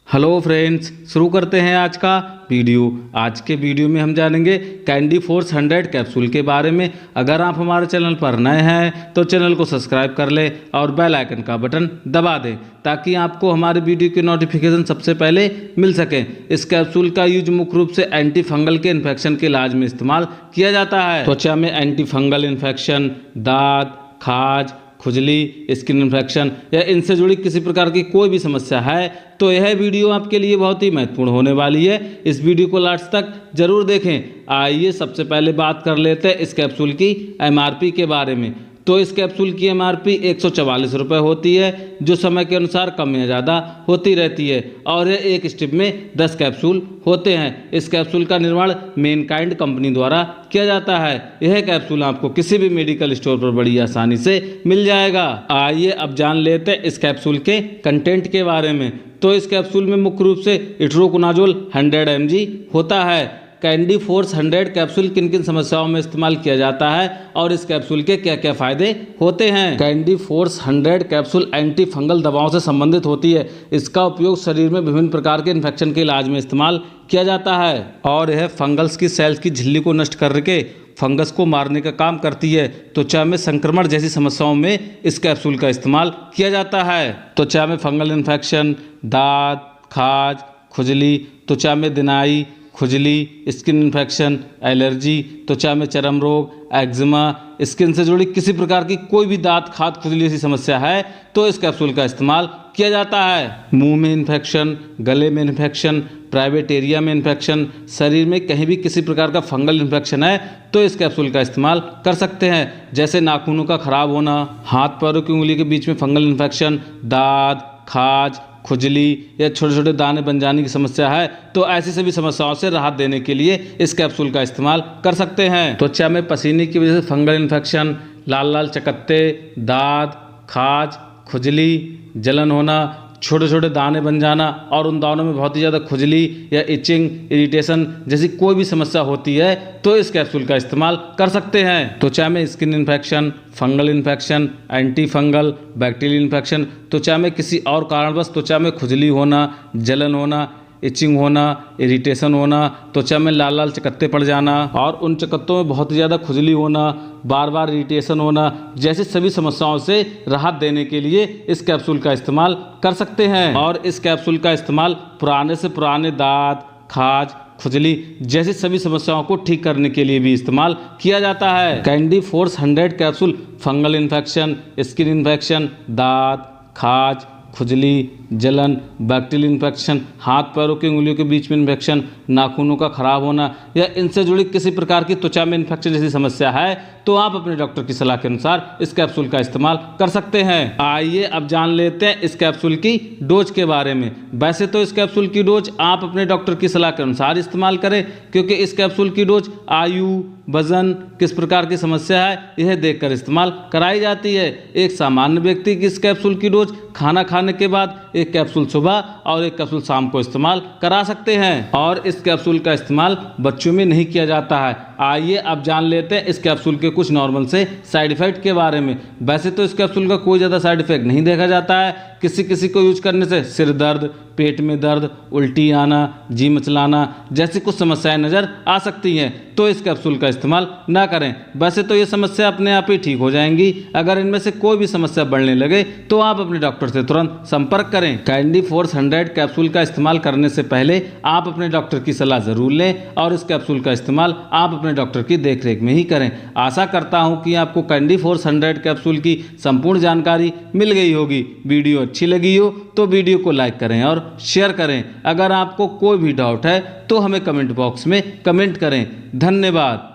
Hello friends, शुरू करते हैं आज का वीडियो। आज के वीडियो में हम जानेंगे कैंडी फोर्स 100 कैप्सूल के बारे में। अगर आप हमारे चैनल पर नए हैं तो चैनल को सब्सक्राइब कर लें और बेल आइकन का बटन दबा दें ताकि आपको हमारे वीडियो की नोटिफिकेशन सबसे पहले मिल सके। इस कैप्सूल का यूज मुख्य रूप से एंटी फंगल के इन्फेक्शन के इलाज में इस्तेमाल किया जाता है। त्वचा में एंटी फंगल इन्फेक्शन, दाद, खाज, खुजली, स्किन इन्फेक्शन या इनसे जुड़ी किसी प्रकार की कोई भी समस्या है तो यह वीडियो आपके लिए बहुत ही महत्वपूर्ण होने वाली है। इस वीडियो को लास्ट तक जरूर देखें। आइए सबसे पहले बात कर लेते हैं इस कैप्सूल की एमआरपी के बारे में। तो इस कैप्सूल की एमआरपी 144 रुपये होती है, जो समय के अनुसार कम या ज़्यादा होती रहती है और यह एक स्ट्रिप में 10 कैप्सूल होते हैं। इस कैप्सूल का निर्माण मैनकाइंड कंपनी द्वारा किया जाता है। यह कैप्सूल आपको किसी भी मेडिकल स्टोर पर बड़ी आसानी से मिल जाएगा। आइए अब जान लेते हैं इस कैप्सूल के कंटेंट के बारे में। तो इस कैप्सूल में मुख्य रूप से इट्रोकोनाजोल 100 mg होता है। कैंडी फोर्स 100 कैप्सूल किन किन समस्याओं में इस्तेमाल किया जाता है और इस कैप्सूल के क्या क्या फायदे होते हैं। Candy force 100 capsule anti fungal दवाओं से संबंधित होती है। इसका उपयोग शरीर में विभिन्न प्रकार के इन्फेक्शन के इलाज में इस्तेमाल किया जाता है और यह फंगल्स की सेल्स की झिल्ली को नष्ट करके फंगस को मारने का काम करती है। त्वचा में संक्रमण जैसी समस्याओं में इस कैप्सूल का इस्तेमाल किया जाता है। त्वचा में फंगल इन्फेक्शन, दाद, खाज, खुजली, त्वचा में दिनाई, खुजली, स्किन इन्फेक्शन, एलर्जी, त्वचा में चर्म रोग, एक्जिमा, स्किन से जुड़ी किसी प्रकार की कोई भी दांत, खाज, खुजली ऐसी समस्या है तो इस कैप्सूल का इस्तेमाल किया जाता है। मुंह में इन्फेक्शन, गले में इन्फेक्शन, प्राइवेट एरिया में इन्फेक्शन, शरीर में कहीं भी किसी प्रकार का फंगल इन्फेक्शन है तो इस कैप्सूल का इस्तेमाल कर सकते हैं। जैसे नाखूनों का खराब होना, हाथ पैरों की उंगली के बीच में फंगल इन्फेक्शन, दाद, खाज, खुजली या छोटे छोटे दाने बन जाने की समस्या है तो ऐसी सभी समस्याओं से राहत देने के लिए इस कैप्सूल का इस्तेमाल कर सकते हैं। त्वचा में पसीने की वजह से फंगल इन्फेक्शन, लाल लाल चकत्ते, दाद, खाज, खुजली, जलन होना, छोटे छोटे दाने बन जाना और उन दानों में बहुत ही ज़्यादा खुजली या इचिंग, इरिटेशन जैसी कोई भी समस्या होती है तो इस कैप्सूल का इस्तेमाल कर सकते हैं। त्वचा में skin infection, fungal infection, anti fungal, bacterial infection, त्वचा में किसी और कारणवश त्वचा में खुजली होना, जलन होना, इचिंग होना, इरिटेशन होना, त्वचा में लाल लाल चकत्ते पड़ जाना और उन चकत्तों में बहुत ही ज़्यादा खुजली होना, बार बार इरिटेशन होना जैसी सभी समस्याओं से राहत देने के लिए इस कैप्सूल का इस्तेमाल कर सकते हैं। और इस कैप्सूल का इस्तेमाल पुराने से पुराने दाद, खाज, खुजली जैसी सभी समस्याओं को ठीक करने के लिए भी इस्तेमाल किया जाता है। Candy force 100 capsule fungal infection, skin infection, दाद, खाज, खुजली, जलन, बैक्टीरियल इन्फेक्शन, हाथ पैरों की उंगलियों के बीच में इन्फेक्शन, नाखूनों का खराब होना या इनसे जुड़ी किसी प्रकार की त्वचा में इन्फेक्शन जैसी समस्या है तो आप अपने डॉक्टर की सलाह के अनुसार इस कैप्सूल का इस्तेमाल कर सकते हैं। आइए अब जान लेते हैं इस कैप्सूल की डोज के बारे में। वैसे तो इस कैप्सूल की डोज आप अपने डॉक्टर की सलाह के अनुसार इस्तेमाल करें क्योंकि इस कैप्सूल की डोज आयु, वजन, किस प्रकार की समस्या है यह देखकर इस्तेमाल कराई जाती है। एक सामान्य व्यक्ति की इस कैप्सूल की डोज खाना खाने के बाद एक कैप्सूल सुबह और एक कैप्सूल शाम को इस्तेमाल करा सकते हैं और इस कैप्सूल का इस्तेमाल बच्चों में नहीं किया जाता है। आइए अब जान लेते हैं इस कैप्सूल के कुछ नॉर्मल से साइड इफेक्ट के बारे में। वैसे तो इस कैप्सूल का कोई ज़्यादा साइड इफेक्ट नहीं देखा जाता है। किसी किसी को यूज करने से सिर दर्द, पेट में दर्द, उल्टी आना, जी मचलाना जैसी कुछ समस्याएं नज़र आ सकती हैं तो इस कैप्सूल का इस्तेमाल ना करें। वैसे तो ये समस्या अपने आप ही ठीक हो जाएंगी। अगर इनमें से कोई भी समस्या बढ़ने लगे तो आप अपने डॉक्टर से तुरंत संपर्क करें। कैंडी फोर्स 100 कैप्सूल का इस्तेमाल करने से पहले आप अपने डॉक्टर की सलाह ज़रूर लें और इस कैप्सूल का इस्तेमाल आप अपने डॉक्टर की देखरेख में ही करें। आशा करता हूँ कि आपको कैंडी फोर्स 100 कैप्सूल की संपूर्ण जानकारी मिल गई होगी। वीडियो अच्छी लगी हो तो वीडियो को लाइक करें और शेयर करें। अगर आपको कोई भी डाउट है तो हमें कमेंट बॉक्स में कमेंट करें। धन्यवाद।